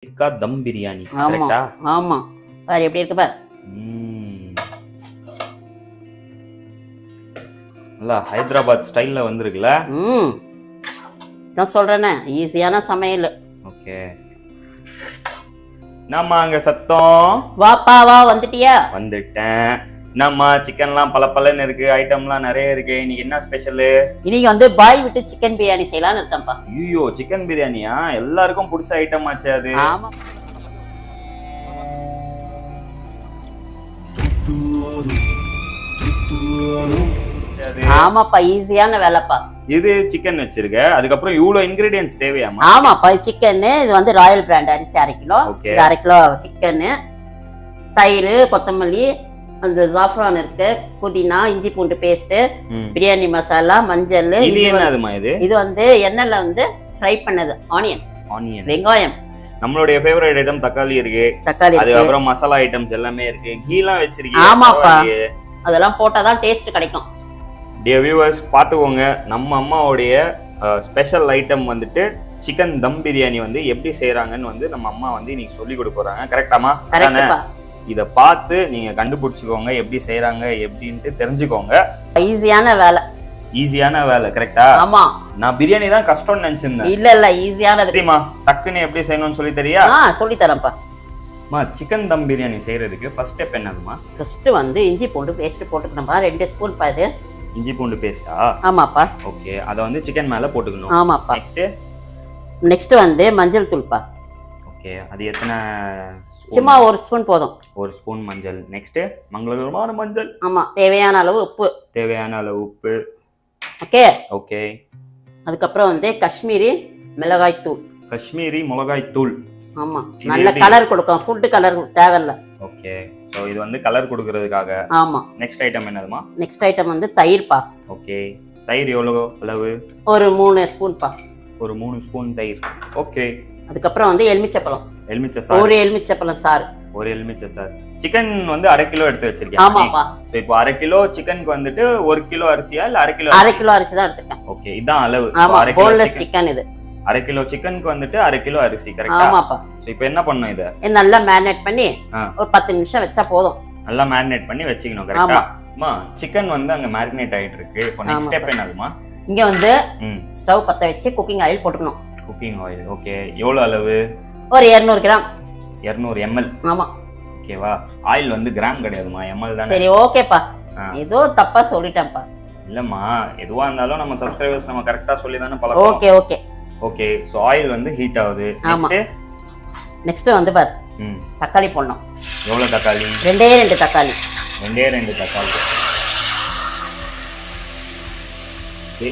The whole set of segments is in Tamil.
டிக்கா தம் பிரியாணி. ஆமா கரெக்ட்டா? ஆமா. பாரு எப்படி இருக்கு பாரு. நல்லா ஹைதராபாத் ஸ்டைல்ல வந்திருக்குல. நான் சொல்றேனே ஈஸியான சமையல். ஓகே. நம்ம அங்க சத்தம். வாப்பா வா வந்துட்டியா? வந்துட்டேன். நம்ம சிக்கன்லாம் பலப்பலன்னு இருக்கு, ஐட்டம்லாம் நிறைய இருக்கு. இன்னைக்கு என்ன ஸ்பெஷல்? இன்னைக்கு வந்து பாய் விட்டு சிக்கன் பிரியாணி செய்யலாம்னு இருக்கேன்ப்பா. ஐயோ, சிக்கன் பிரியாணியா? எல்லாருக்கும் பிடிச்ச ஐட்டம் ஆச்சு அது. ஆமா. ஆமாப்பா, ஈஸியான வேலைப்பா. இது சிக்கன் வச்சிருக்க, அதுக்கப்புறம் இவ்வளவு இன்கிரிடியன்ஸ் தேவையாமா? ஆமாப்பா, சிக்கன் இது வந்து ராயல் பிராண்ட் அரிசி 1/2 கிலோ. 1/2 கிலோ சிக்கன், தயிர், கொத்தமல்லி, அந்த ஜாஃப்ரான் இருக்கு, புதினா, இஞ்சி பூண்டு பேஸ்ட், பிரியாணி மசாலா, மஞ்சள். இது வந்து எண்ணெய்ல வந்து ஃப்ரை பண்ணது ஆனியன், வெங்காயம். நம்மளுடைய ஃபேவரட் ஐட்டம் தக்காளி இருக்கு. அதுக்கப்புறம் மசாலா ஐட்டம்ஸ் எல்லாமே இருக்கு. கீலாம் வச்சிருக்கீங்க. ஆமாப்பா, அதெல்லாம் போட்டாதான் டேஸ்ட் கிடைக்கும். டியர் வியூவர்ஸ், பார்த்துக்கோங்க. நம்ம அம்மாவுடைய ஸ்பெஷல் ஐட்டம் வந்துட்டு சிக்கன் தம் பிரியாணி வந்து எப்படி செய்யறாங்கன்னு வந்து நம்ம அம்மா வந்து இன்னைக்கு சொல்லி கொடுக்க போறாங்க. கரெக்டாமா? இத பார்த்து நீங்க கண்டுபிடிச்சுக்கோங்க, எப்படி செய்யறாங்க எப்படின்ட்டு தெரிஞ்சுக்கோங்க. ஈஸியான வேலை. ஈஸியான வேலை, கரெக்டா? ஆமா. நான் பிரியாணி தான் கஷ்டம்னு நினைச்சிருந்தேன். இல்ல ஈஸியானது. தெரியுமா? டக்குன்னு எப்படி செய்யணும்னு சொல்லி தெரியா? சொல்லி தரேன்ப்பா. சிக்கன் தம் பிரியாணி செய்யறதுக்கு ஃபர்ஸ்ட் ஸ்டெப் என்னதுமா? ஃபர்ஸ்ட் வந்து இஞ்சி பூண்டு பேஸ்ட் போட்டுக்கணும்பா. 2 ஸ்பூன் பாது இஞ்சி பூண்டு பேஸ்டா? ஆமாப்பா. ஓகே, அத வந்து சிக்கன் மேல போட்டுக்கணும். ஆமாப்பா. நெக்ஸ்ட் வந்து மஞ்சள் தூள்பா. ஓகே, அது எத்தனை? சும்மா 1 ஸ்பூன் போதும். 1 ஸ்பூன் மஞ்சள். நெக்ஸ்ட் மங்களகரமான மஞ்சள். ஆமா, தேவையான அளவு உப்பு. தேவையான அளவு உப்பு. Okay okay. அதுக்கப்புறம் வந்து காஷ்மீரி மிளகாய் தூள். காஷ்மீரி மிளகாய் தூள். ஆமா, நல்ல கலர் கொடுக்கும். ஃபுட் கலர் தேவையில்ல. ஓகே, சோ இது வந்து கலர் கொடுக்கிறதுக்காக. ஆமா. நெக்ஸ்ட் ஐட்டம் என்னதுமா? நெக்ஸ்ட் ஐட்டம் வந்து தயிர்ப்பா. ஓகே, தயிர் எவ்வளவு அளவு? ஒரு 3 ஸ்பூன்பா. ஒரு 3 ஸ்பூன் தயிர். ஓகே. அதுக்கப்புறம் வந்து எலுமிச்சப்பழம். எலுமிச்சை சாறு. ஒரு எலுமிச்சப்பழம் சாறு. ஒரு எலுமிச்சை சாறு. சிக்கன் வந்து 1/2 கிலோ எடுத்து வச்சிருக்கேன். ஆமாப்பா. சோ இப்போ 1/2 கிலோ சிக்கனுக்கு வந்துட்டு 1 கிலோ அரிசியா இல்ல 1/2 கிலோ? 1/2 கிலோ அரிசி தான் எடுத்துட்டேன். ஓகே, இதான் அளவு. ஆமா, போன்லெஸ் சிக்கன் இது. 1/2 கிலோ சிக்கனுக்கு வந்துட்டு 1/2 கிலோ அரிசி, கரெக்ட்டா? ஆமாப்பா. சோ இப்போ என்ன பண்ணனும்? இத நல்லா மேரினேட் பண்ணி ஒரு 10 நிமிஷம் வச்சா போதும். நல்லா மேரினேட் பண்ணி வெச்சிக்கணும், கரெக்ட்டா? அம்மா, சிக்கன் வந்து அங்க மேரினேட் ஆயிட்டு இருக்கு. இப்போ நெக்ஸ்ட் ஸ்டெப் என்னதுமா? இங்க வந்து ஸ்டவ் பத்த வச்சு குக்கிங் ஆயில் போட்டுக்கணும். Cooking oil. ஓகே, எவ்வளவு அளவு? ஒரு 200 கிராம். 200 ml. ஆமா. ஓகேவா? ஆயில் வந்து கிராம் கிடையாதுமா, ml தான். சரி, ஓகேப்பா. ஏதோ தப்பா சொல்லிட்டேன்ப்பா. இல்லம்மா, எதுவா இருந்தாலும் நம்ம சப்ஸ்கிரைபர்ஸ் நம்ம கரெக்ட்டா சொல்லி தான பழக்கம். Okay okay okay. So oil வந்து ஹீட் ஆகுது. நெக்ஸ்ட் வந்து பாரு, தக்காளி போடணும். எவ்வளவு தக்காளி? 2 தக்காளி. 2 தக்காளி. ஓகே,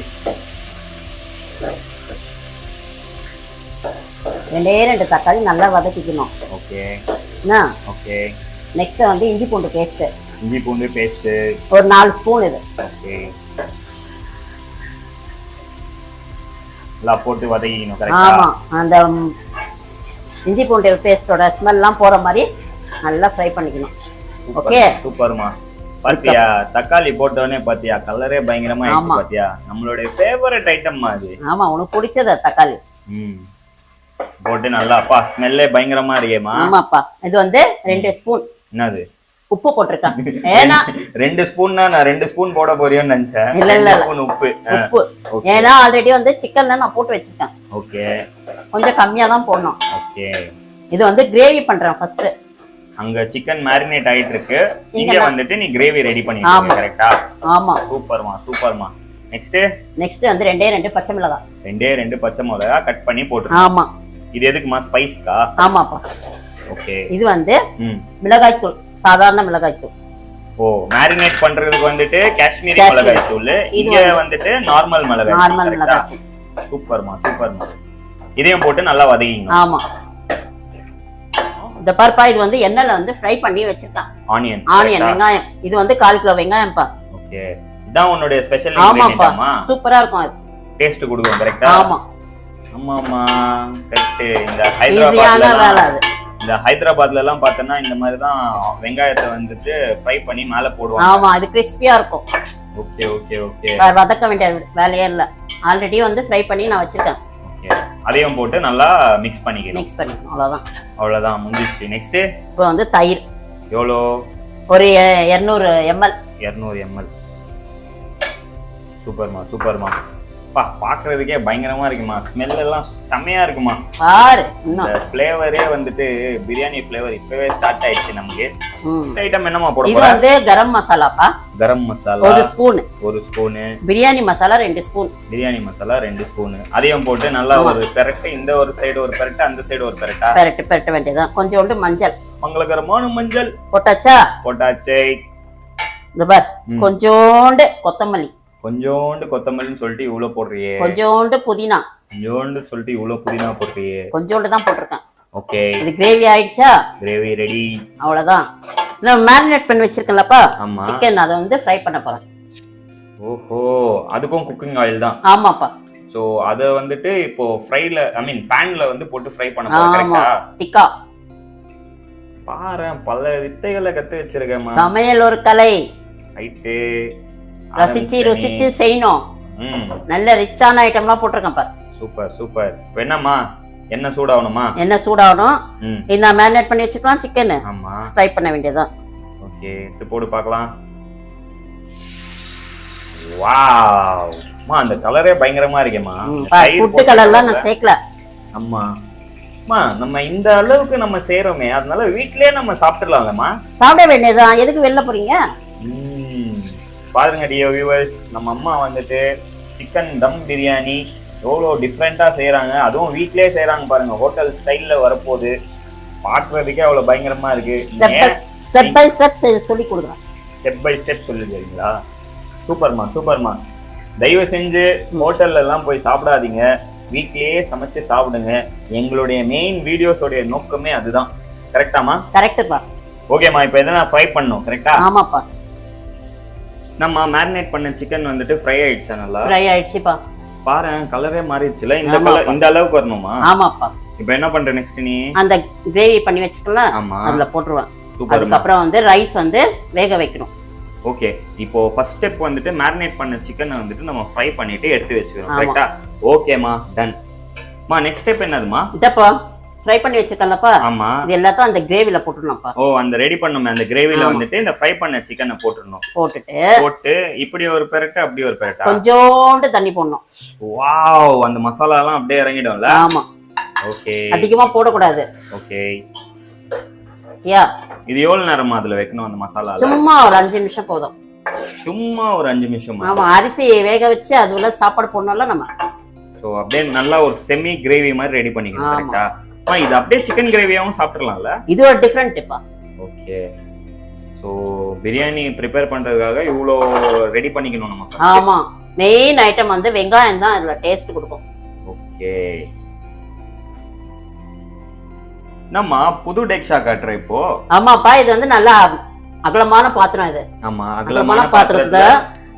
2 தக்காளி நல்லா வதக்கிக்கணும். ஓகே. ஓகே. நெக்ஸ்ட் வந்து இஞ்சி பூண்டு பேஸ்ட். இஞ்சி பூண்டு பேஸ்ட் ஒரு 4 ஸ்பூன் இது. ஓகே, எல்லாம் போட்டு வதக்கிக்கணும், கரெக்ட்டா? ஆமா, அந்த இஞ்சி பூண்டு பேஸ்டோட ஸ்மெல்லாம் போற மாதிரி நல்லா ஃப்ரை பண்ணிக்கணும். ஓகே, சூப்பர்மா. பாத்தியா, தக்காளி போட்டவனே பாத்தியா கலரே பயங்கரமா ஆயிடுச்சு. பாத்தியா, நம்மளுடைய ஃபேவரட் ஐட்டம்மா அது. ஆமா, உனக்கு பிடிச்சது தக்காளி. போட்டு நல்லா அப்பா ஸ்மெல்லே பயங்கரமா இருக்கேமா. ஆமாப்பா. இது வந்து 2 ஸ்பூன். என்னது? உப்பு போட்டுருக்கேன். ஏன்னா 2 ஸ்பூன்னா நான் 2 ஸ்பூன் போட போறியோன்னு நினைச்சேன். இல்ல ஸ்பூன் உப்பு. ஏன்னா ஆல்ரெடி வந்து சிக்கன்ல நான் போட்டு வச்சிருக்கேன். ஓகே, கொஞ்சம் கம்மியா தான் போடணும். ஓகே. இது வந்து கிரேவி பண்றேன் ஃபர்ஸ்ட். அங்க சிக்கன் மேரினேட் ஆயிட்டு இருக்கு, இங்க வந்துட்டு நீ கிரேவி ரெடி பண்ணிட்டீங்க, கரெக்ட்டா? ஆமா. சூப்பர்மா, சூப்பர்மா. நெக்ஸ்ட் வந்து 2 பச்சை மிளகாய். 2 பச்சை மிளகாய் கட் பண்ணி போட்டுருங்க. ஆமா. இது எதுக்குமா? ஸ்பைஸ்க்கா? ஆமாப்பா. ஓகே. இது வந்து மிளகாய் தூள், சாதாரண மிளகாய் தூள். ஓ, மேரினேட் பண்றதுக்கு வந்துட்டு காஷ்மீரி மிளகாய் தூள், இங்க வந்துட்டு நார்மல் மிளகாய். நார்மல் மிளகாய். சூப்பர்மா, சூப்பர்மா. இதையும் போட்டு நல்லா வதக்கிங்க. ஆமா. இந்த பருப்பா இது வந்து எண்ணெயில வந்து ஃப்ரை பண்ணி வச்சிருக்கேன். ஆனியன் வெங்காயம். இது வந்து 1/4 கிலோ வெங்காயம்ப்பா. ஓகே, இதான் உன்னுடைய ஸ்பெஷல் இன்கிரிடியன்ட்மா. சூப்பரா இருக்கும், அது டேஸ்ட் கொடுக்கும், கரெக்ட்டா? ஆமா ஆமாமா, கரெக்ட். இந்த ஹைதராபாத்ல எல்லாம் பார்த்தனா இந்த மாதிரி தான் வெங்காயத்தை வந்துட்டு ஃப்ரை பண்ணி மேல போடுவாங்க. ஆமா, அது கிறிஸ்பியா இருக்கும். Okay okay okay. வதக்க வேண்டிய வேலையே இல்ல, ஆல்ரெடி வந்து ஃப்ரை பண்ணி நான் வச்சிருக்கேன். ஓகே, அதையும் போட்டு நல்லா மிக்ஸ் பண்ணிக்கணும். அவ்வளவுதான் முடிஞ்சிச்சு. நெக்ஸ்ட் இப்போ வந்து தயிர் எவ்வளோ? ஒரு 200 ml. 200 ml. சூப்பர்மா. பாக்குறதுக்கே பயங்கரமா இருக்குமா. ஸ்மெல் எல்லாம் செமையா இருக்குமா. பாரு இந்த ஃப்ளேவரே வந்துட்டு பிரியாணி ஃப்ளேவர் இப்பவே ஸ்டார்ட் ஆயிடுச்சு நமக்கு. ஐட்டம் என்னமா போட போறோம்? இது வந்து கரம் மசாலாப்பா. கரம் மசாலா 1 ஸ்பூன். பிரியாணி மசாலா 2 ஸ்பூன். அதையும் போட்டு நல்லா ஒரு பெரட்டு, இந்த ஒரு சைடு ஒரு பெரட்டு, அந்த சைடு ஒரு பெரட்டா பெரட்ட வேண்டியதான். கொஞ்சோண்டு மஞ்சள், மங்களகரமான மஞ்சள் போட்டாச்சு. இந்த பார் கொஞ்சோண்டு கொத்தமல்லி, கொஞ்சோண்டு கொத்தமல்லின்னு சொல்லிட்டு இவ்வளவு போடுறியே. கொஞ்சோண்டு புதினா, சொல்லிட்டு இவ்வளவு புதினா போடுறியே. கொஞ்சோண்டு தான் போட்டிருக்கேன். ஓகே, இது கிரேவி ஆயிடுச்சா? Gravy ready. அவ்வளவுதான். நான் மேரினேட் பண்ணி வச்சிருக்கேன்லப்பா சிக்கன், அதை வந்து ஃப்ரை பண்ண போறேன். ஓஹோ, அதுக்கும் குக்கிங் ஆயில் தான்? ஆமாப்பா. சோ அத வந்துட்டு இப்போ ஃப்ரைல பேன்ல வந்து போட்டு ஃப்ரை பண்ண போறேன். கரெக்ட்டா? திக்கா. பாரு, பல வித்தைகளை கத்து வச்சிருக்கேம்மா. சமையல் ஒரு கலை. ரைட்டு. ருசிச்சு செய்யணும். நல்ல ரிச்சான ஐட்டம்லாம் போட்டிருக்கேன் பாரு. சூப்பர். இப்போ என்னம்மா, என்ன சூடாகணுமா? இந்த மேரினேட் பண்ணி வச்சுக்கலாம் சிக்கன். ஆமா, ஃப்ரை பண்ண வேண்டியதுதான். ஓகே, இது போடு பார்க்கலாம். வாவ், அந்த கலரே பயங்கரமா இருக்கேம்மா. ஃபுட் கலர்லாம் நான் சேர்க்கல. அம்மா, நம்ம இந்த அளவுக்கு நம்ம செய்யறோமே, அதனால வீட்லயே நம்ம சாப்பிடலாம்லம்மா. சாப்பிட வேண்டியதுதான். எதுக்கு வெளில போறீங்க? பாருங்க டியர் வியூவர்ஸ், நம்ம அம்மா வந்துட்டு சிக்கன் தம் பிரியாணி எவ்வளோ டிஃப்ரெண்டா செய்யறாங்க. அதுவும் வீட்லயே செய்யறாங்க பாருங்க. ஹோட்டல் ஸ்டைல்ல வரப்போகுது. பார்க்கறதுக்கே அவ்வளோ பயங்கரமா இருக்கு. ஸ்டெப் பை ஸ்டெப் சொல்லி கொடுக்குறேன். ஸ்டெப் பை ஸ்டெப் சொல்லிடுறீங்களா? சூப்பர்மா. தயவு செஞ்சு ஹோட்டல்ல எல்லாம் போய் சாப்பிடாதீங்க, வீட்லயே சமைச்சு சாப்பிடுங்க. எங்களுடைய மெயின் வீடியோஸோடைய நோக்கமே அதுதான். கரெக்டாமா? கரெக்ட்டுப்பா. ஓகேம்மா, இப்போ எதனா ஃப்ரை பண்ணணும். கரெக்டா? ஆமாப்பா. நம்ம மேரினேட் பண்ண சிக்கன் வந்துட்டு ஃப்ரை ஆயிடுச்சா? நல்லா ஃப்ரை ஆயிடுச்சுப்பா. பாரு, கலரே மாறிடுச்சுல. இந்த அளவுக்கு வரணுமா? ஆமாப்பா. இப்போ என்ன பண்ற நெக்ஸ்ட்? நீ அந்த கிரேவி பண்ணி வச்சுக்கலாம், அதுல போட்டுருவேன். அதுக்கப்புறம் வந்து ரைஸ் வந்து வேக வைக்கணும். ஓகே, இப்போ ஃபர்ஸ்ட் ஸ்டெப் வந்துட்டு மேரினேட் பண்ண சிக்கனை வந்துட்டு நம்ம ஃப்ரை பண்ணிட்டு எடுத்து வச்சுக்கிறோம். கரெக்ட்டா? ஓகேமா, டன். நெக்ஸ்ட் ஸ்டெப் என்னதுமா? இதப்பா ஃப்ரை பண்ணி வச்சிருக்கலப்பா. ஆமா, இது எல்லாத்தையும் அந்த கிரேவில போட்டுறணும்ப்பா. அந்த ரெடி பண்ணோமே அந்த கிரேவில வந்துட்டு இந்த ஃப்ரை பண்ண சிக்கனை போட்டுறணும். போட்டு இப்படி ஒரு பெரட்டு, அப்படி ஒரு பெரட்டா, கொஞ்சோண்டு தண்ணி போடணும். வாவ், அந்த மசாலா எல்லாம் அப்படியே இறங்கிடும்ல? ஆமா. ஓகே, அதிகமா போட கூடாது. ஓகே. யா, இது எவ்வளவு நேரமா அதுல வைக்கணும் அந்த மசாலா? சும்மா ஒரு 5 நிமிஷம் போதும். சும்மா ஒரு 5 நிமிஷம்? ஆமா, அரிசி வேக வச்சு அதுல சாப்பாடு போடணும்ல நம்ம. சோ அப்படியே நல்லா ஒரு செமி கிரேவி மாதிரி ரெடி பண்ணிக்கணும். கரெக்ட்டா? இது அப்படியே சிக்கன் கிரேவியாவும் சாப்பிடலாம்ல? இது ஒரு டிஃபரண்ட்ப்பா. ஓகே, சோ பிரியாணி ப்ரிப்பேர் பண்றதுக்காக இவ்ளோ ரெடி பண்ணிக்கணும் நம்ம ஃபர்ஸ்ட். ஆமா, மெயின் ஐட்டம் வந்து வெங்காயம் தான் இதுல டேஸ்ட் கொடுக்கும். ஓகே, நம்ம புது டெக்ஷா காட்ற இப்போ. ஆமாப்பா, இது வந்து நல்லா அகலமான பாத்திரம். இது ஆமா, அகலமான பாத்திரத்துல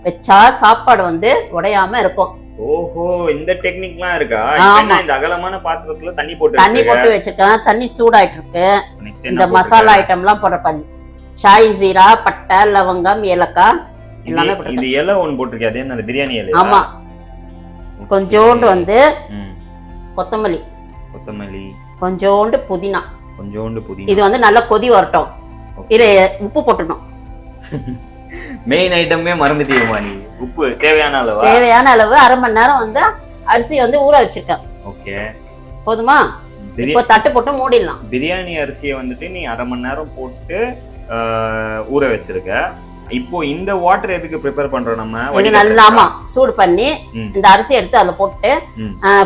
வச்சா சாப்பாடு வந்து உடையாம இருக்கும். ஓஹோ, இந்த டெக்னிக்லாம் இருக்கா? இந்த அகலமான பாத்திரத்துல தண்ணி போட்டு வச்சிருக்கேன். தண்ணி சூடாயிட்டு இருக்கு. இந்த மசாலா ஐட்டம்லாம் போடுறேன். ஷாய் ஜீரா, பட்டை, லவங்கம், ஏலக்காய் எல்லாமே போட்டு. இது இலை ஒன்னு போட்டுருக்கே, அது என்ன? பிரியாணி இலை? ஆமா. கொஞ்சோண்டு வந்து கொத்தமல்லி, கொஞ்சோண்டு புதினா. இது வந்து நல்லா கொதி வரட்டும். இது உப்பு போட்டுடணும். மெயின் ஐட்டமே மறந்துட்டீங்கம்மா நீ. உப்பு தேவையான அளவு? தேவையான அளவு. 1/2 மணி நேரம் வந்து அரிசி வந்து ஊற வச்சிருக்கேன். ஓகே, போதுமா? இப்போ தட்டு போட்டு மூடிடலாம். பிரியாணி அரிசியை வந்துட்டு நீ 1/2 மணி நேரம் போட்டு ஊற வச்சிருக்க. இப்போ இந்த வாட்டர் எதுக்கு ப்ரிப்பேர் பண்றோம் நம்ம? இது நல்லா ஆமா சூடு பண்ணி இந்த அரிசி எடுத்து அதுல போட்டு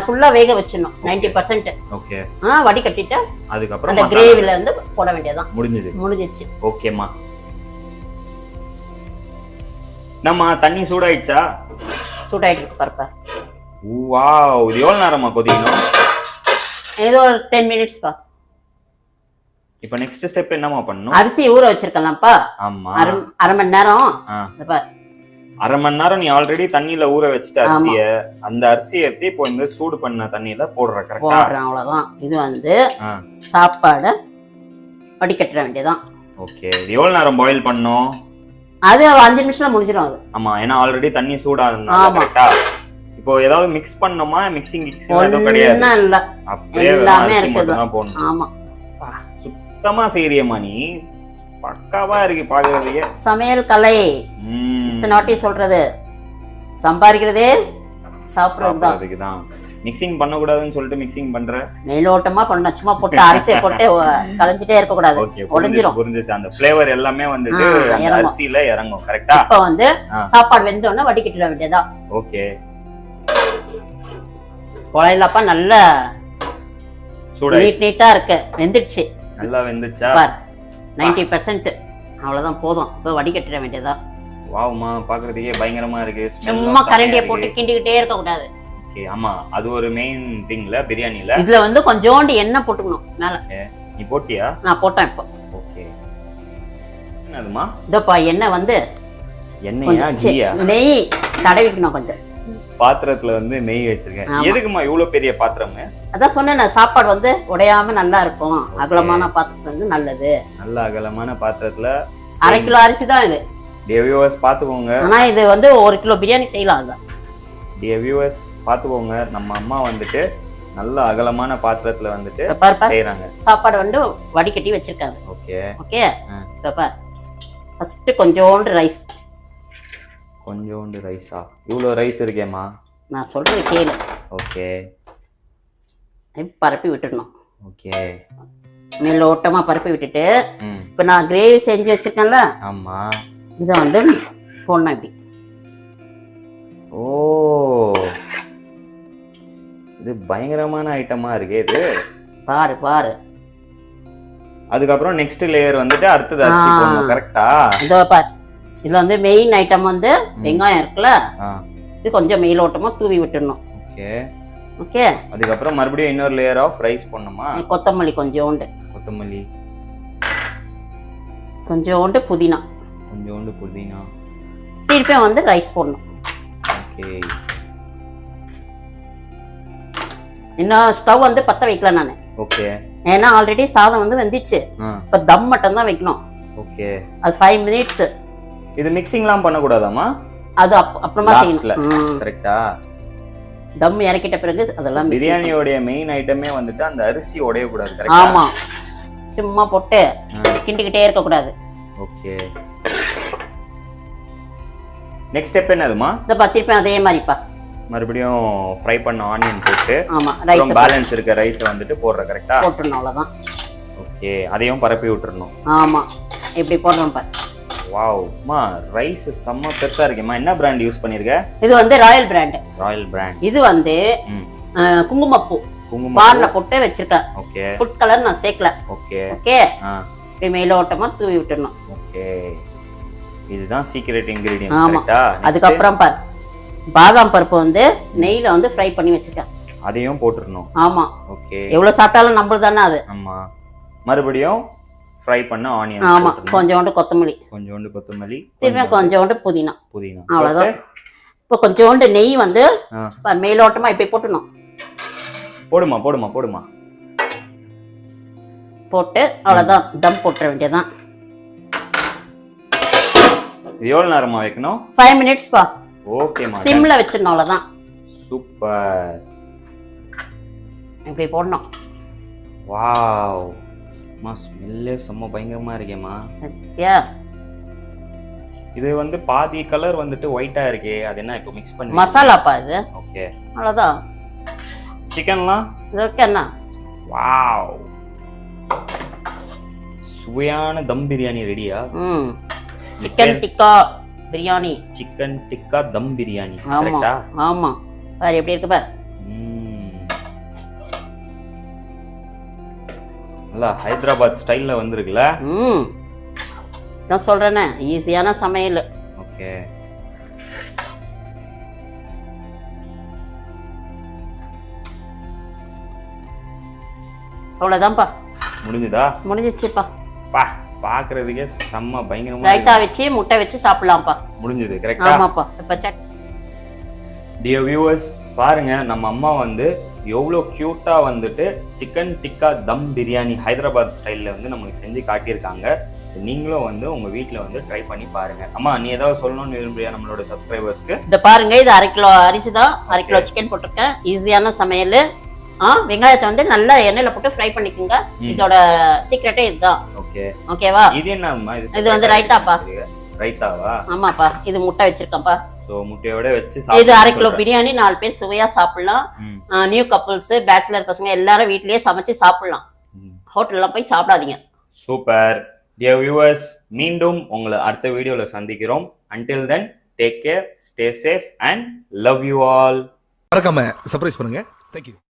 ஃபுல்லா வேக வச்சிடணும் 90%. ஓகே, வடி கட்டிட்டு அதுக்கப்புறம் அந்த கிரேவில இருந்து போட வேண்டியதான். முடிஞ்சிச்சு. ஓகேமா, நம்ம தண்ணி சூடாயிடுச்சா? சூடாயிட்டு பாருப்பா. வாவ், இது எவ்வளவு நேரமா கொதிக்கணும்? ஏதோ ஒரு 10 மினிட்ஸ் பா. இப்போ நெக்ஸ்ட் ஸ்டெப் என்னமா பண்ணனும்? அரிசி ஊற வச்சிருக்கலாம்ப்பா. ஆமா, 1/2 மணி நேரம். இந்த பார், 1/2 மணி நேரம் நீ ஆல்ரெடி தண்ணியில ஊற வச்சிட்ட அரிசிய. அந்த அரிசியை எடுத்து இப்போ இந்த சூடு பண்ண தண்ணியில போடுற. கரெக்ட்டா? போடுறேன், அவ்வளவுதான். இது வந்து சாப்பாடு வடிகட்ட வேண்டியதான். ஓகே, எவ்வளவு நேரம் பாயில் பண்ணனும்? அது 5 நிமிஷத்துல முடிஞ்சிடும் அது. ஆமா, ஏன்னா ஆல்ரெடி தண்ணி சூடா இருந்தா. கரெக்ட்டா? இப்போ இப்போ ஏதாவது மிக்ஸ் பண்ணோமா? மிக்சிங் எதுவும் கிடையாது. இல்ல, அப்படியே எல்லாமே இருக்குது. போடணும். ஆமா, சுத்தமா செய்யறியம்மா நீ. பக்காவா இருக்கு பாக்குறதுக்கே. சமையல் கலை. இத்தனை வாட்டி சொல்றது, சம்பாதிக்கிறதே சாப்பிடுறதுக்கு தான். மிக்சிங் பண்ண கூடாதுன்னு சொல்லிட்டு மிக்சிங் பண்ற. மேலோட்டமா பண்ண, சும்மா போட்டு அரிசியை போட்டு கலஞ்சிட்டே இருக்க கூடாது, ஒளிஞ்சிரும். புரிஞ்சுச்சு. அந்த ஃப்ளேவர் எல்லாமே வந்துட்டு அரிசியில இறங்கும். கரெக்ட்டா? இப்ப வந்து சாப்பாடு வெந்தோன்னா வடிகட்டிட வேண்டியதா. ஓகே. குழையிலப்பா நல்லா சூடா நீட்டா இருக்கு. வெந்துடுச்சு. நல்லா வெந்துச்சா? பார் 90%. அவ்வளவுதான், போதும். இப்ப வடிகட்டிட வேண்டியதா. வாவுமா, பாக்குறதுக்கே பயங்கரமா இருக்கு. சும்மா கரண்டியை போட்டு கிண்டிக்கிட்டே இருக்க கூடாது. ஓகே. ஆமா, அது ஒரு மெயின் திங்ல பிரியாணில. இதுல வந்து கொஞ்சோண்டு எண்ணெய் போட்டுக்கணும் மேல. நீ போட்டியா? நான் போட்டேன் இப்போ. ஓகே. என்னதுமா? இதோப்பா எண்ணெய் வந்து எண்ணெயா கீயா? நெய் தடவிக்கணும் கொஞ்சம். பாத்திரத்துல வந்து நெய் வச்சிருக்கேன். எதுக்குமா இவ்வளவு பெரிய பாத்திரம்? அதான் சொன்னேன், சாப்பாடு வந்து உடையாம நல்லா இருக்கும். அகலமான பாத்திரத்துல வந்து நல்லது. நல்ல அகலமான பாத்திரத்துல 1/2 கிலோ அரிசி தான் இது. வியூவர்ஸ் பாத்துக்கோங்க. ஆனா இது வந்து 1 கிலோ பிரியாணி செய்யலாம். அதான் வியூவர்ஸ் பாத்துக்கோங்க. நம்ம அம்மா வந்துட்டு நல்ல அகலமான பாத்திரத்துல வந்துட்டு செய்யறாங்க. சாப்பாடு வந்து வடிகட்டி வச்சிருக்காங்க. Okay okay. ஃபர்ஸ்ட் கொஞ்சோண்டு ரைஸ். கொஞ்சோண்டு ரைஸா? இவ்வளோ ரைஸ் இருக்கேம்மா? நான் சொல்றது கேளு. ஓகே. பரப்பி விட்டுடணும். ஓகே. மேலோட்டமா பரப்பி விட்டுட்டு இப்போ நான் கிரேவி செஞ்சு வச்சிருக்கேன்ல. ஆமா. இதை வந்து போடணும் இப்படி. ஓ, இது பயங்கரமான ஐட்டமா இருக்கே இது. பாரு பாரு. அதுக்கப்புறம் நெக்ஸ்ட் லேயர் வந்துட்டு அடுத்தது அரிசி போடணும். கரெக்ட்டா? இதோ பாரு. இதுல வந்து மெயின் ஐட்டம் வந்து வெங்காயம் இருக்குல்ல, இது கொஞ்சம் மேலோட்டமா தூவி விட்டுடணும். Okay okay. அதுக்கப்புறம் மறுபடியும் இன்னொரு லேயர் ஆஃப் ரைஸ் போடணுமா? கொத்தமல்லி கொஞ்சோண்டு. கொத்தமல்லி கொஞ்சோண்டு, புதினா கொஞ்சோண்டு, புதினா. திருப்பியும் வந்து ரைஸ் போடணும். ஓகே. இன்னும் ஸ்டவ் வந்து பத்த வைக்கல நானு. ஓகே. ஏன்னா ஆல்ரெடி சாதம் வந்து வெந்துச்சு. இப்ப தம் மட்டும் தான் வைக்கணும். ஓகே. அது 5 மினிட்ஸ். இது மிக்சிங்லாம் பண்ண கூடாதாமா? அது அப்புறமா செய்யணும். கரெக்ட்டா? தம் இறக்கிட்ட பிறகு அதெல்லாம். பிரியாணியோட மெயின் ஐட்டமே வந்துட்டு அந்த அரிசி உடைய கூடாது. கரெக்ட்டா? ஆமா, சும்மா போட்டு கிண்டிக்கிட்டே இருக்க கூடாது. ஓகே. நெக்ஸ்ட் ஸ்டெப் என்னதுமா? இந்த திருப்பி அதே மாதிரிப்பா மறுபடியும் ஃப்ரை பண்ண ஆனியன் போட்டு. ஆமா, ரைஸ் பேலன்ஸ் இருக்க ரைஸ் வந்துட்டு போடுற. கரெக்ட்டா? போட்டுறணும், அவ்வளவுதான். ஓகே. அதையும் பரப்பி விட்டுறணும். ஆமா, இப்படி போடுறோம் பாரு. வாவ் மா, ரைஸ் செம்ம பெருசா இருக்கேம்மா. என்ன பிராண்ட் யூஸ் பண்ணிருக்க? இது வந்து ராயல் பிராண்ட். Royal brand. இது வந்து குங்குமப்பூ குங்குமம் பால்ல போட்டு வச்சிருக்கேன். ஓகே. ஃபுட் கலர் நான் சேர்க்கல. Okay okay. இப்படி மேலோட்டமா தூவி விட்டுறணும். ஓகே. இதுதான் சீக்ரெட் இன்கிரிடியன்ட். கரெக்ட்டா? அதுக்கப்புறம் பாரு, பாதாம் பருப்பு வந்து நெய்ல வந்து ஃப்ரை பண்ணி வச்சிருக்கேன். அதையும் போட்டுறணும். ஆமா. ஓகே. எவ்வளவு சாப்பிட்டாலும் நம்மளுது தானே அது. ஆமா. மறுபடியும் ஃப்ரை பண்ண ஆனியன். ஆமா, கொஞ்சோண்டு கொத்தமல்லி. கொஞ்சோண்டு கொத்தமல்லி. திரும்ப கொஞ்சோண்டு புதினா. புதினா. அவ்வளவுதான். இப்போ கொஞ்சோண்டு நெய் வந்து மேலோட்டமா இப்படி போட்டுணும். போடுமா போடுமா போடுமா. போட்டு அவ்வளவுதான், தம் போட்டுற வேண்டியதான். இது எவ்வளவு நேரமா வைக்கணும்? 5 மினிட்ஸ் பா. ஓகேமா. சிம்ல வச்சிடணும், அவ்வளவுதான். சூப்பர். இப்படி போடணும். வாவ் மா, ஸ்மெல்லே செம்ம பயங்கரமா இருக்கேம்மா. இது வந்து பாதி கலர் வந்துட்டு ஒயிட்டா இருக்கே, அது என்ன இப்போ மிக்ஸ் பண்ணி? மசாலாப்பா இது. ஓகே. அவ்வளவுதான். சிக்கன்லாம் இதுக்கு என்ன? வாவ், சுவையான தம் பிரியாணி ரெடியா? சிக்கன் டிக்கா பிரியாணி. சிக்கன் டிக்கா தம் பிரியாணி. ஆமா கரெக்ட்டா? ஆமா. பாரு எப்படி இருக்கு பாரு. நல்லா ஹைதராபாத் ஸ்டைல்ல வந்திருக்குல. நான் சொல்றேனே, ஈஸியான சமையல். ஓகே. அவ்வளவுதான்ப்பா. முடிஞ்சுதா? முடிஞ்சிச்சுப்பா. பா, பாக்குறதுக்கே செம்ம பயங்கரமா. ரைத்தா வச்சு முட்டை வச்சு சாப்பிடலாம்ப்பா. முடிஞ்சது. கரெக்ட்டா? ஆமாப்பா. இப்ப டியர் வியூவர்ஸ், பாருங்க நம்ம அம்மா வந்து எவ்வளோ க்யூட்டாக வந்துட்டு சிக்கன் டிக்கா தம் பிரியாணி ஹைதராபாத் ஸ்டைலில் வந்து நமக்கு செஞ்சு காட்டியிருக்காங்க. நீங்களும் வந்து உங்க வீட்ல வந்து ட்ரை பண்ணி பாருங்க. அம்மா நீ ஏதாவது சொல்லணும்னு விரும்புறியா நம்மளோட சப்ஸ்கிரைபர்ஸ்க்கு? இத பாருங்க, இது 1/2 கிலோ அரிசி தான், 1/2 கிலோ சிக்கன் போட்டிருக்கேன். ஈஸியான சமையல். வெங்காயத்தை வந்து நல்லா எண்ணெயில போட்டு ஃப்ரை பண்ணிக்கோங்க. இதோட சீக்ரெட்டே இதுதான். ஓகேவா? இது என்னம்மா இது வந்து ரைத்தாப்பா. ரைத்தாவா? ஆமாப்பா. இது முட்டை வச்சிருக்கேன்ப்பா. சோ முட்டையோட வச்சு இது 1/2 கிலோ பிரியாணி 4 பேர் சுவையா சாப்பிடலாம். நியூ கப்புள்ஸ், பேச்சுலர் பசங்க எல்லாரும் வீட்லயே சமைச்சு சாப்பிடலாம். ஹோட்டல்லாம் போய் சாப்பிடாதீங்க. சூப்பர். டியர் வியூவர்ஸ், மீண்டும் உங்களை அடுத்த வீடியோல சந்திக்கிறோம். until then take care, stay safe and love you all. மறக்காம சர்ப்ரைஸ் பண்ணுங்க. Thank you.